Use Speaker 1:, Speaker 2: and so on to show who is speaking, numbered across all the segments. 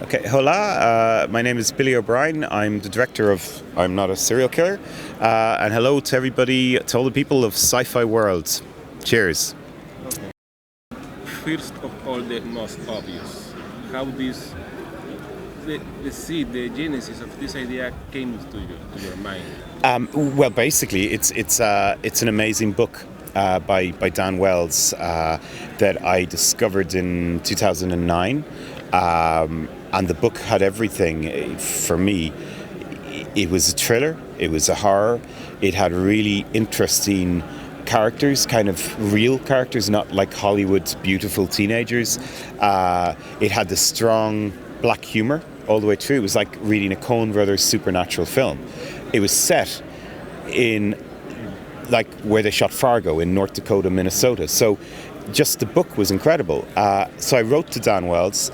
Speaker 1: Okay, hola. My name is Billy O Brien. I'm the director of I'm Not a Serial Killer. And hello to everybody, to all the people of Scifiworld. Cheers.
Speaker 2: Okay. First of all, the most obvious, how this, the seed, the genesis of this idea came to your mind.
Speaker 1: Well, basically, it's an amazing book by Dan Wells that I discovered in 2009. And the book had everything for me. It was a thriller, it was a horror, it had really interesting characters, kind of real characters, not like Hollywood's beautiful teenagers. It had the strong black humor all the way through. It was like reading a Coen Brothers supernatural film. It was set in like where they shot Fargo in North Dakota, Minnesota. So just the book was incredible. So I wrote to Dan Wells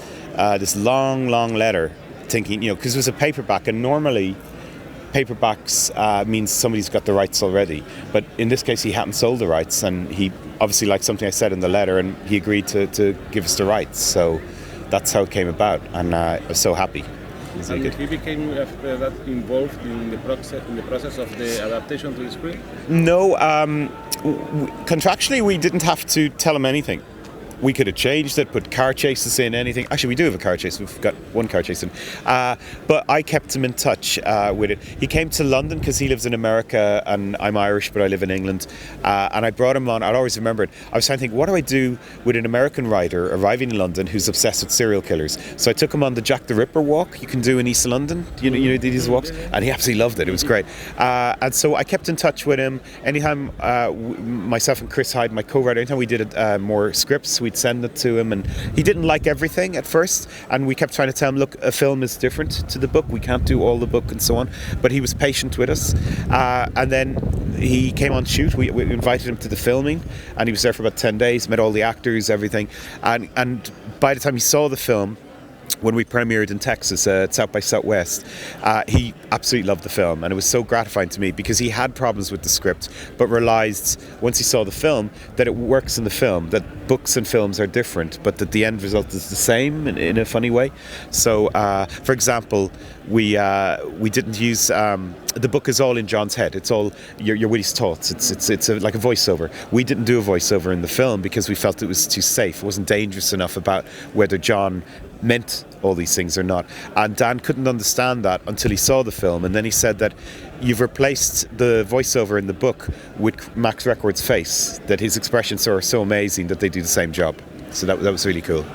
Speaker 1: this long letter thinking, because it was a paperback, and normally paperbacks means somebody's got the rights already. But in this case, he hadn't sold the rights, and he obviously liked something I said in the letter, and he agreed to give us the rights. So that's how it came about, and I was so happy.
Speaker 2: And he became after that involved in the process of the adaptation to the screen?
Speaker 1: No, contractually we didn't have to tell him anything. We could have changed it, put car chases in, anything. Actually, we do have a car chase. We've got one car chase in. But I kept him in touch with it. He came to London because he lives in America, and I'm Irish, but I live in England. And I brought him on. I'd always remember it. I was trying to think, what do I do with an American writer arriving in London who's obsessed with serial killers? So I took him on the Jack the Ripper walk you can do in East London. You know these walks? And he absolutely loved it. It was great. And so I kept in touch with him. Anytime myself and Chris Hyde, my co-writer, anytime we did more scripts, we'd send it to him, and he didn't like everything at first, and we kept trying to tell him, look, a film is different to the book, we can't do all the book and so on, but he was patient with us, and then he came on shoot. We invited him to the filming, and he was there for about 10 days, met all the actors, everything, and by the time he saw the film, when we premiered in Texas at South by Southwest, he absolutely loved the film, and it was so gratifying to me because he had problems with the script, but realised once he saw the film that it works in the film, that books and films are different, but that the end result is the same in a funny way. So, for example, we didn't use the book is all in John's head. It's all your Willie's thoughts. It's like a voiceover. We didn't do a voiceover in the film because we felt it was too safe. It wasn't dangerous enough about whether John meant all these things or not. And Dan couldn't understand that until he saw the film, and then he said that you've replaced the voiceover in the book with Max Reckord's face, that his expressions are so amazing that they do the same job. So that was really cool.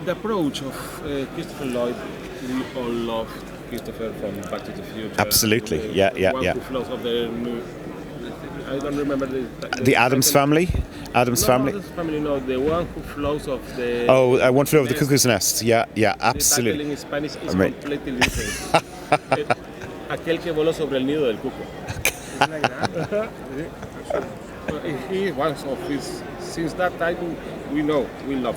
Speaker 2: The approach of Christopher Lloyd, we all loved Christopher from Back to the Future.
Speaker 1: Absolutely, yeah.
Speaker 2: Who flows of the new, I don't remember
Speaker 1: the Addams Family. Addams Family.
Speaker 2: Addams Family, no, the one who flows of the.
Speaker 1: Oh, One Flew Over the Cuckoo's Nest. Yeah, absolutely.
Speaker 2: The title in Spanish is completely different. Aquel que voló sobre el nido del cuco. It's like that. He was of his. Since that time, we love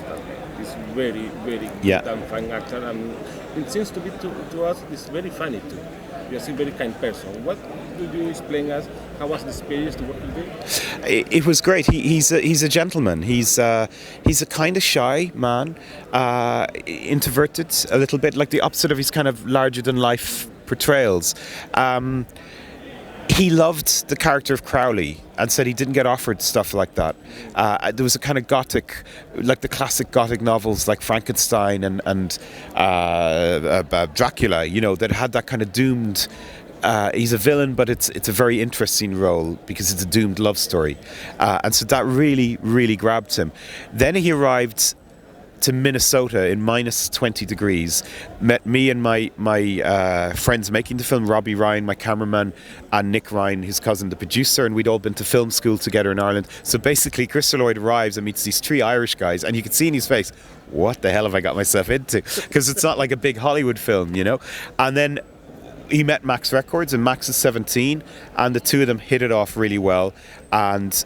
Speaker 2: that man. He's very good and fine actor, and it seems to be to us, it's very funny too. He's a very kind person. What do you explain us? How was the experience to work with him?
Speaker 1: It was great. He's a gentleman. He's a kind of shy man, introverted a little bit, like the opposite of his kind of larger than life portrayals. He loved the character of Crowley and said he didn't get offered stuff like that. There was a kind of gothic, like the classic gothic novels like Frankenstein and Dracula, that had that kind of doomed. He's a villain, but it's a very interesting role because it's a doomed love story. And so that really grabbed him. Then he arrived to Minnesota in minus 20 degrees, met me and my friends making the film, Robbie Ryan, my cameraman, and Nick Ryan, his cousin, the producer, and we'd all been to film school together in Ireland. So basically, Christopher Lloyd arrives and meets these three Irish guys, and you can see in his face, what the hell have I got myself into? Because it's not like a big Hollywood film, And then he met Max Records, and Max is 17, and the two of them hit it off really well. And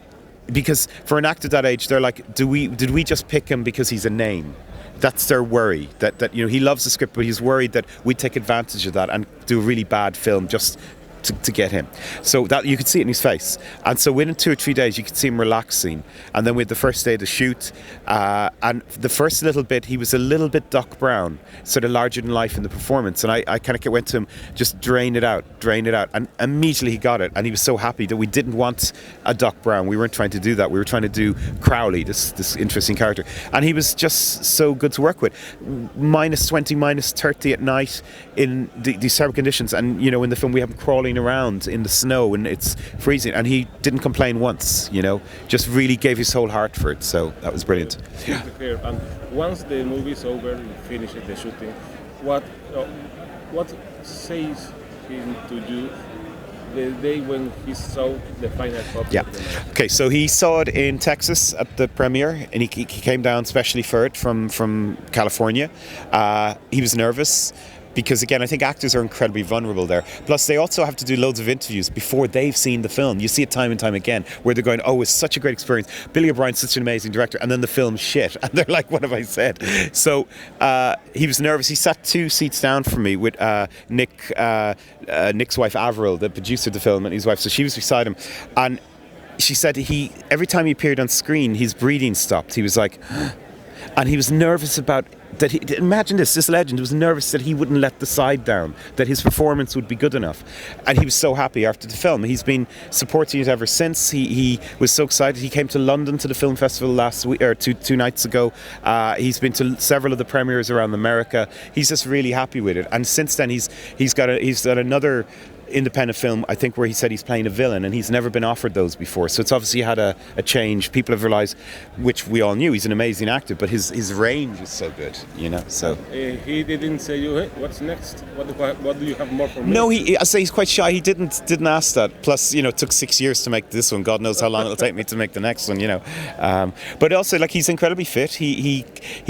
Speaker 1: because for an actor that age, they're like, did we just pick him because he's a name? That's their worry. That he loves the script, but he's worried that we take advantage of that and do a really bad film just to get him. So that you could see it in his face. And so within 2 or 3 days, you could see him relaxing. And then with the first day of the shoot, and the first little bit, he was a little bit Doc Brown, sort of larger than life in the performance. And I kind of went to him, just drain it out. And immediately he got it. And he was so happy that we didn't want a Doc Brown. We weren't trying to do that. We were trying to do Crowley, this interesting character. And he was just so good to work with. -20, -30 at night in these terrible conditions. And, you know, in the film we have him crawling around in the snow and it's freezing. And he didn't complain once, you know, just really gave his whole heart for it. So that was brilliant.
Speaker 2: Yeah. And once the movie's over, you finish the shooting, what says him to you the day when he saw the final copy?
Speaker 1: Yeah. Okay, so he saw it in Texas at the premiere, and he came down specially for it from California. He was nervous because, again, I think actors are incredibly vulnerable there. Plus, they also have to do loads of interviews before they've seen the film. You see it time and time again, where they're going, "Oh, it's such a great experience. Billy O Brien's such an amazing director," and then the film's shit, and they're like, "What have I said?" So he was nervous. He sat 2 seats down from me with Nick's wife Avril, the producer of the film, and his wife. So she was beside him, and she said every time he appeared on screen, his breathing stopped. He was like, and he was nervous about that. Imagine this legend was nervous that he wouldn't let the side down, that his performance would be good enough, and he was so happy after the film. He's been supporting it ever since. He was so excited. He came to London to the film festival last week, or two nights ago. He's been to several of the premieres around America. He's just really happy with it, and since then he's got another independent film, I think, where he said he's playing a villain, and he's never been offered those before. So it's obviously had a change. People have realised, which we all knew, he's an amazing actor, but his range is so good, you know. So
Speaker 2: he didn't say you, "Hey, what's next? What do you have more for me?"
Speaker 1: No, I say he's quite shy. He didn't ask that. Plus, you know, it took 6 years to make this one. God knows how long it'll take me to make the next one, you know. But also, like, he's incredibly fit. He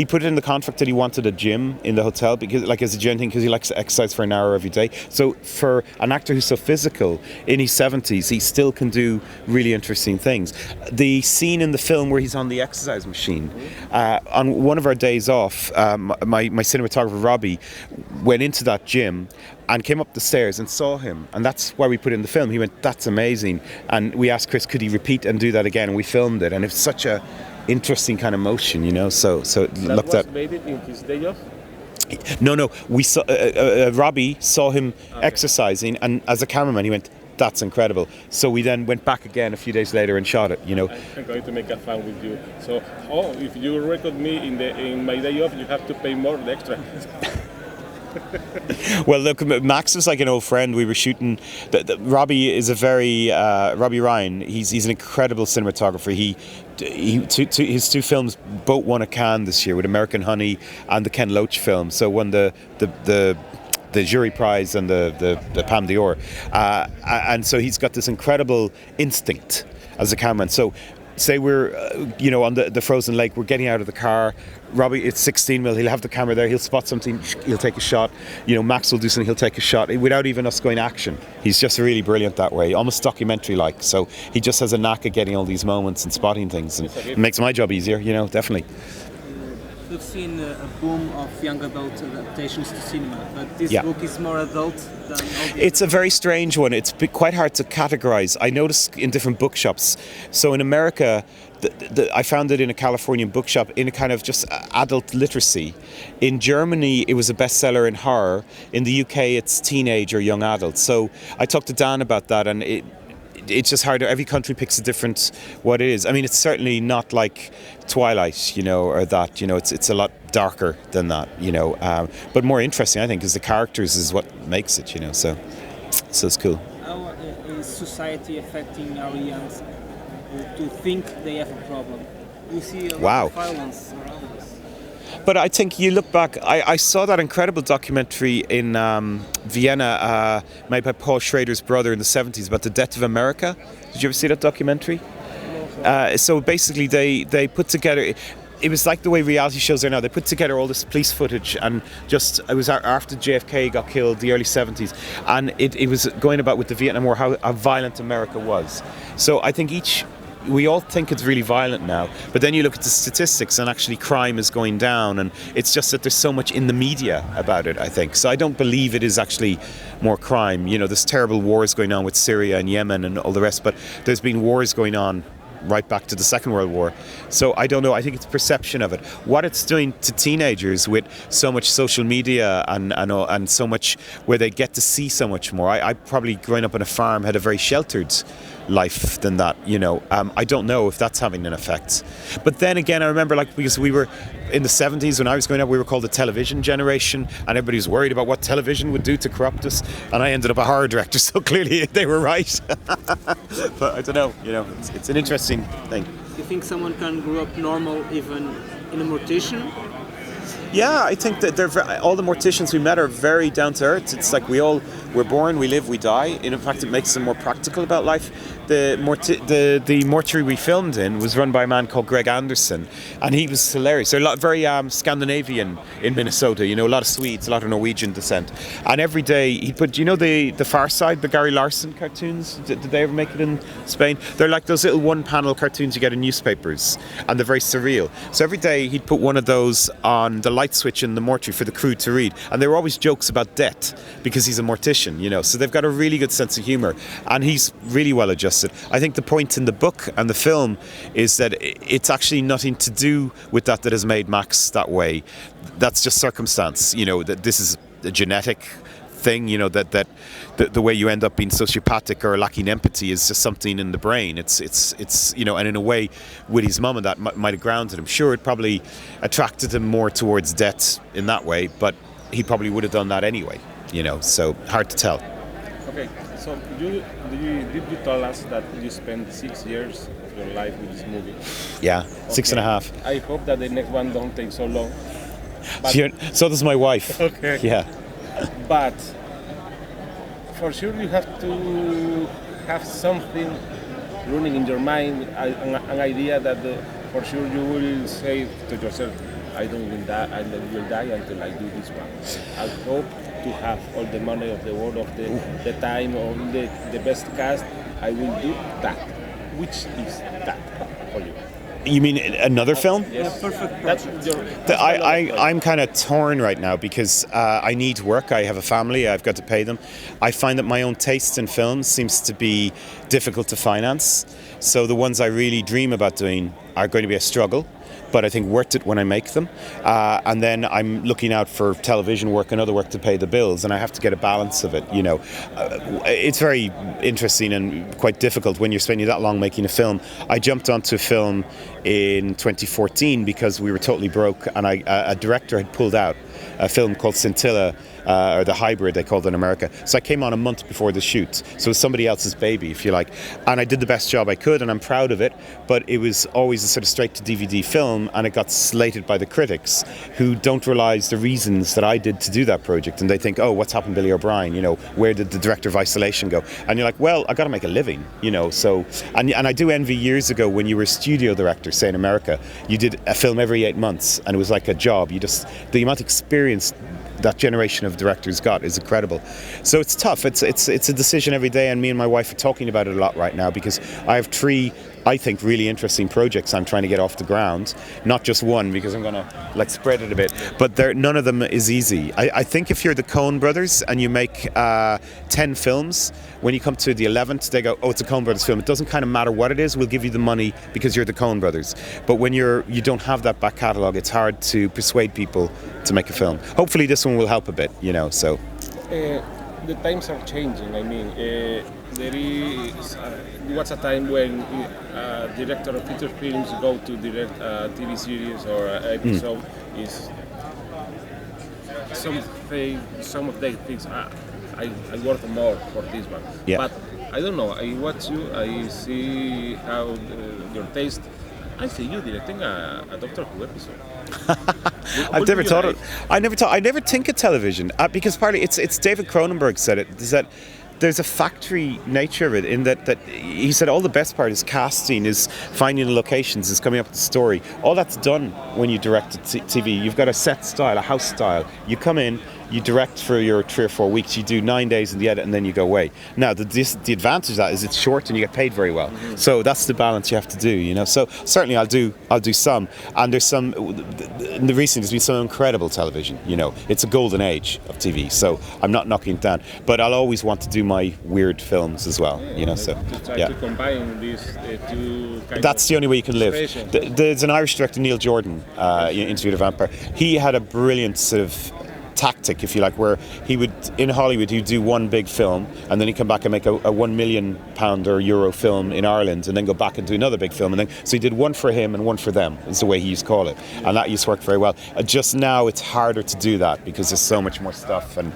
Speaker 1: put it in the contract that he wanted a gym in the hotel, because, like, as a gym thing, because he likes to exercise for an hour every day. So for an actor who's so physical in his 70s, he still can do really interesting things. The scene in the film where he's on the exercise machine, on one of our days off, my cinematographer Robbie went into that gym and came up the stairs and saw him, and that's why we put it in the film. He went, "That's amazing," and we asked Chris, could he repeat and do that again, and we filmed it, and it's such a interesting kind of motion, you know. So it looked at.
Speaker 2: Made it in his day off?
Speaker 1: No. We saw Robbie saw him exercising, and as a cameraman, he went, "That's incredible." So we then went back again a few days later and shot it. You know.
Speaker 2: I'm going to make a fan with you. So, if you record me in my day off, you have to pay more the extra.
Speaker 1: Well, look, Max is like an old friend. We were shooting. Robbie is a very Robbie Ryan. He's an incredible cinematographer. His 2 films both won a Cannes this year, with American Honey and the Ken Loach film. So won the jury prize and the Palme d'Or. And so he's got this incredible instinct as a cameraman. So say we're on the frozen lake, we're getting out of the car. Robbie, it's 16mm, he'll have the camera there, he'll spot something, he'll take a shot. You know, Max will do something, he'll take a shot without even us going action. He's just really brilliant that way, almost documentary-like. So he just has a knack of getting all these moments and spotting things, and it makes my job easier, you know, definitely.
Speaker 3: We've seen a boom of young adult adaptations to cinema, but this
Speaker 1: Yeah.
Speaker 3: book is more adult than all the
Speaker 1: It's a very strange one. It's quite hard to categorize. I noticed in different bookshops. So in America, I found it in a Californian bookshop in a kind of just adult literacy. In Germany, it was a bestseller in horror. In the UK, it's teenage or young adult. So I talked to Dan about that, and it's just harder. Every country picks a different what it is. I mean, it's certainly not like Twilight, you know, or that. You know, it's a lot darker than that, you know. But more interesting, I think, is the characters is what makes it, you know. So it's cool.
Speaker 3: How is society affecting our young to think they have a problem? You see a lot of violence around us.
Speaker 1: But I think you look back, I saw that incredible documentary in Vienna made by Paul Schrader's brother in the 70s about the death of America. Did you ever see that documentary? So basically they put together, it was like the way reality shows are now. They put together all this police footage, and just it was after JFK got killed, the early 70s, and it was going about with the Vietnam War how violent America was. So I think each we all think it's really violent now, but then you look at the statistics and actually crime is going down, and it's just that there's so much in the media about it, I think. So I don't believe it is actually more crime. You know, there's terrible wars going on with Syria and Yemen and all the rest, but there's been wars going on right back to the Second World War. So I don't know, I think it's perception of it. What it's doing to teenagers with so much social media and so much where they get to see so much more. I probably, growing up on a farm, had a very sheltered life than that, you know. I don't know if that's having an effect. But then again, I remember, like, because we were in the 70s when I was growing up, we were called the television generation, and everybody was worried about what television would do to corrupt us, and I ended up a horror director, so clearly they were right. But I don't know, you know, it's an interesting thing.
Speaker 3: Do you think someone can grow up normal even in a mortician?
Speaker 1: Yeah, I think that all the morticians we met are very down to earth. It's like we're born, we live, we die. In fact, it makes them more practical about life. The mortuary we filmed in was run by a man called Greg Anderson, and he was hilarious. They're very Scandinavian in Minnesota. You know, a lot of Swedes, a lot of Norwegian descent. And every day he'd put, you know, the Far Side, the Gary Larson cartoons. Did they ever make it in Spain? They're like those little one-panel cartoons you get in newspapers, and they're very surreal. So every day he'd put one of those on the light switch in the mortuary for the crew to read, and there were always jokes about death because he's a mortician, you know. So they've got a really good sense of humour, and he's really well adjusted. I think the point in the book and the film is that it's actually nothing to do with that has made Max that way. That's just circumstance, you know, that this is a genetic thing, you know, that the way you end up being sociopathic or lacking empathy is just something in the brain. It's you know, and in a way with his mum and that might have grounded him. Sure, it probably attracted him more towards death in that way, but he probably would have done that anyway, you know, so hard to tell.
Speaker 2: Okay, so did you tell us that you spent 6 years of your life with this movie?
Speaker 1: Yeah, okay. 6.5.
Speaker 2: I hope that the next one don't take so long. But
Speaker 1: so does my wife.
Speaker 2: Okay.
Speaker 1: Yeah.
Speaker 2: But for sure you have to have something running in your mind, an idea that for sure you will say to yourself, I will die until I do this one. I hope to have all the money of the world, of the time, all the best cast. I will do that. Which is that for you?
Speaker 1: You mean another film?
Speaker 2: Yes.
Speaker 3: Perfect.
Speaker 1: I'm kind of torn right now because I need work. I have a family. I've got to pay them. I find that my own taste in films seems to be difficult to finance. So the ones I really dream about doing are going to be a struggle, but I think worth it when I make them. And then I'm looking out for television work and other work to pay the bills, and I have to get a balance of it, you know. It's very interesting and quite difficult when you're spending that long making a film. I jumped onto a film in 2014 because we were totally broke, and a director had pulled out a film called Scintilla, or The Hybrid, they called it in America. So I came on a month before the shoot. So it was somebody else's baby, if you like. And I did the best job I could, and I'm proud of it. But it was always a sort of straight-to-DVD film, and it got slated by the critics, who don't realise the reasons that I did to do that project. And they think, oh, what's happened to Billy O Brien? You know, where did the director of Isolation go? And you're like, well, I got to make a living, you know. So, and I do envy years ago when you were a studio director, say in America, you did a film every 8 months, and it was like a job. The amount of experience that generation of directors got is incredible. So it's tough. It's a decision every day, and me and my wife are talking about it a lot right now because I have 3, I think, really interesting projects I'm trying to get off the ground. Not just one, because I'm going to spread it a bit. But none of them is easy. I think if you're the Coen brothers and you make 10 films, when you come to the 11th, they go, oh, it's a Coen brothers film. It doesn't kind of matter what it is. We'll give you the money because you're the Coen brothers. But when you don't have that back catalogue, it's hard to persuade people to make a film. Hopefully this one will help a bit, you know, so.
Speaker 2: The times are changing. I mean, there was a time when director of feature films go to direct a TV series or an episode is some of the things I work more for this one.
Speaker 1: Yeah.
Speaker 2: But I don't know. I watch you. I see how your taste. I see you directing a Doctor Who episode.
Speaker 1: I've never thought of. I never think of television because partly it's David Cronenberg said it. Is that there's a factory nature of it in that he said all the best part is casting, is finding the locations, is coming up with the story. All that's done when you direct TV. You've got a set style, a house style. You come in, you direct for your 3 or 4 weeks, you do 9 days in the edit, and then you go away. Now, the advantage of that is it's short and you get paid very well. So that's the balance you have to do, you know. So certainly I'll do some, and there's some. In the recent, there's been some incredible television. You know, it's a golden age of TV. So I'm not knocking it down, but I'll always want to do my weird films as well. You know, so
Speaker 2: try to combine these two kinds.
Speaker 1: That's the only way you can live. There's an Irish director, Neil Jordan, Interview with a Vampire. He had a brilliant sort of tactic, if you like, where he would, in Hollywood, he'd do one big film and then he'd come back and make a £1 million or euro film in Ireland and then go back and do another big film. And then, so he did one for him and one for them, is the way he used to call it. And that used to work very well. Just now it's harder to do that because there's so much more stuff and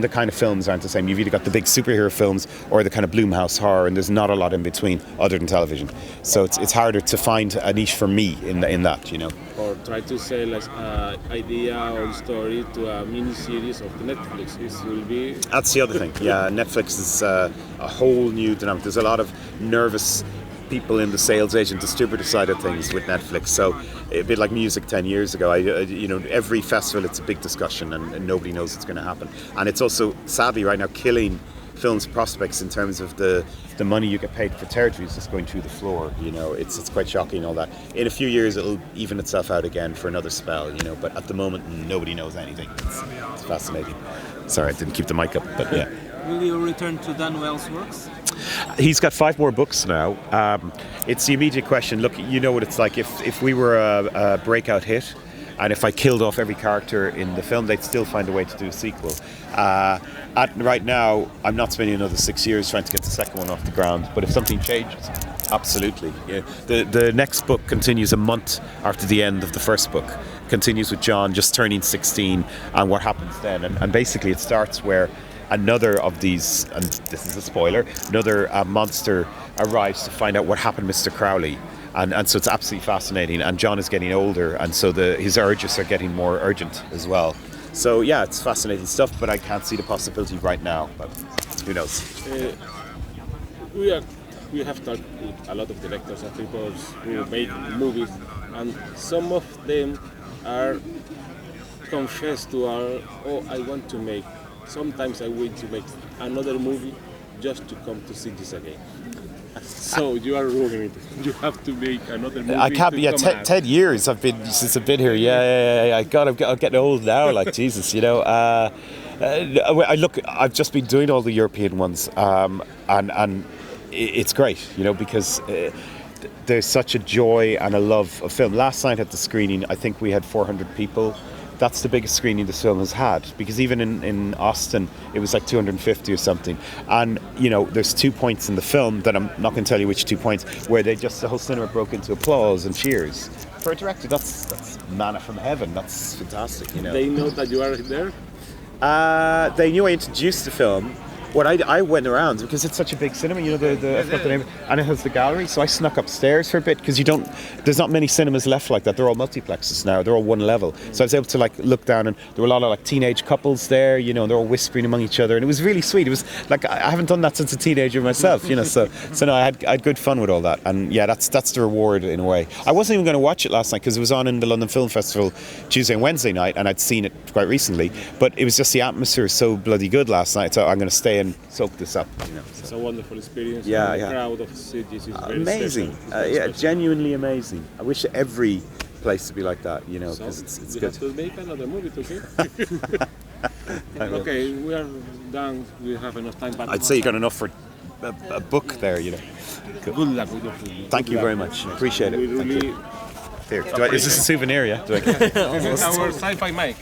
Speaker 1: the kind of films aren't the same. You've either got the big superhero films or the kind of Blumhouse horror, and there's not a lot in between other than television. So it's harder to find a niche for me in that, you know.
Speaker 2: Or try to sell an idea or story to a mini-series of Netflix. This will be...
Speaker 1: That's the other thing. Yeah, Netflix is a whole new dynamic. There's a lot of nervous people in the sales agent distributor side of things with Netflix. So a bit like music 10 years ago, you know, every festival it's a big discussion and nobody knows what's going to happen. And it's also sadly right now killing films prospects in terms of the money you get paid for territories just going through the floor. You know, it's quite shocking, all that. In a few years it'll even itself out again for another spell, you know, but at the moment nobody knows anything. It's fascinating. Sorry, I didn't keep the mic up, but yeah.
Speaker 3: Will you return to Dan Wells' works?
Speaker 1: He's got 5 more books now. It's the immediate question. Look, you know what it's like. If we were a breakout hit, and if I killed off every character in the film, they'd still find a way to do a sequel. Right now, I'm not spending another 6 years trying to get the second one off the ground. But if something changes, absolutely. Yeah. The next book continues a month after the end of the first book. Continues with John just turning 16 and what happens then. And basically, it starts where another of these, and this is a spoiler, another monster arrives to find out what happened to Mr. Crowley. And so it's absolutely fascinating. And John is getting older, and so his urges are getting more urgent as well. So yeah, it's fascinating stuff, but I can't see the possibility right now. But who knows?
Speaker 2: We have talked with a lot of directors and people who make movies, and some of them are confessed to I want to make. Sometimes I wait to make another movie just to come to Sitges again. So you are ruining it. You have to make another movie.
Speaker 1: I can't be. Yeah, 10 years I've been since I've been here. Yeah. I'm getting old now. Like Jesus, you know. I've just been doing all the European ones, and it's great, you know, because there's such a joy and a love of film. Last night at the screening, I think we had 400 people. That's the biggest screening this film has had, because even in Austin it was like 250 or something. And you know, there's 2 points in the film that I'm not going to tell you which 2 points, where the whole cinema broke into applause and cheers. For a director, that's manna from heaven. That's fantastic, you know.
Speaker 2: They know that you are there?
Speaker 1: They knew I introduced the film. What I went around, because it's such a big cinema, you know, I forgot the name, and it has the gallery, so I snuck upstairs for a bit, because there's not many cinemas left like that. They're all multiplexes now, they're all one level. So I was able to like look down, and there were a lot of like teenage couples there, you know, and they're all whispering among each other, and it was really sweet. It was like, I haven't done that since a teenager myself, you know, so no, I had good fun with all that, and yeah, that's the reward in a way. I wasn't even going to watch it last night, because it was on in the London Film Festival Tuesday and Wednesday night, and I'd seen it quite recently, but it was just the atmosphere so bloody good last night, so I'm going to stay and soak this up, you know. So.
Speaker 2: It's a wonderful experience.
Speaker 1: Yeah.
Speaker 2: The crowd of Sitges is very
Speaker 1: amazing.
Speaker 2: special.
Speaker 1: Genuinely amazing. I wish every place to be like that, you know, because it's
Speaker 2: you
Speaker 1: good.
Speaker 2: have to make another movie, okay? Okay, we are done. We have enough time. But
Speaker 1: I'd say you got enough for a book there, you know.
Speaker 2: Good luck with your film.
Speaker 1: Thank you very much. Appreciate it.
Speaker 2: We
Speaker 1: Thank
Speaker 2: really
Speaker 1: you. Here, is this a souvenir? Yeah.
Speaker 2: This is our sci-fi mic.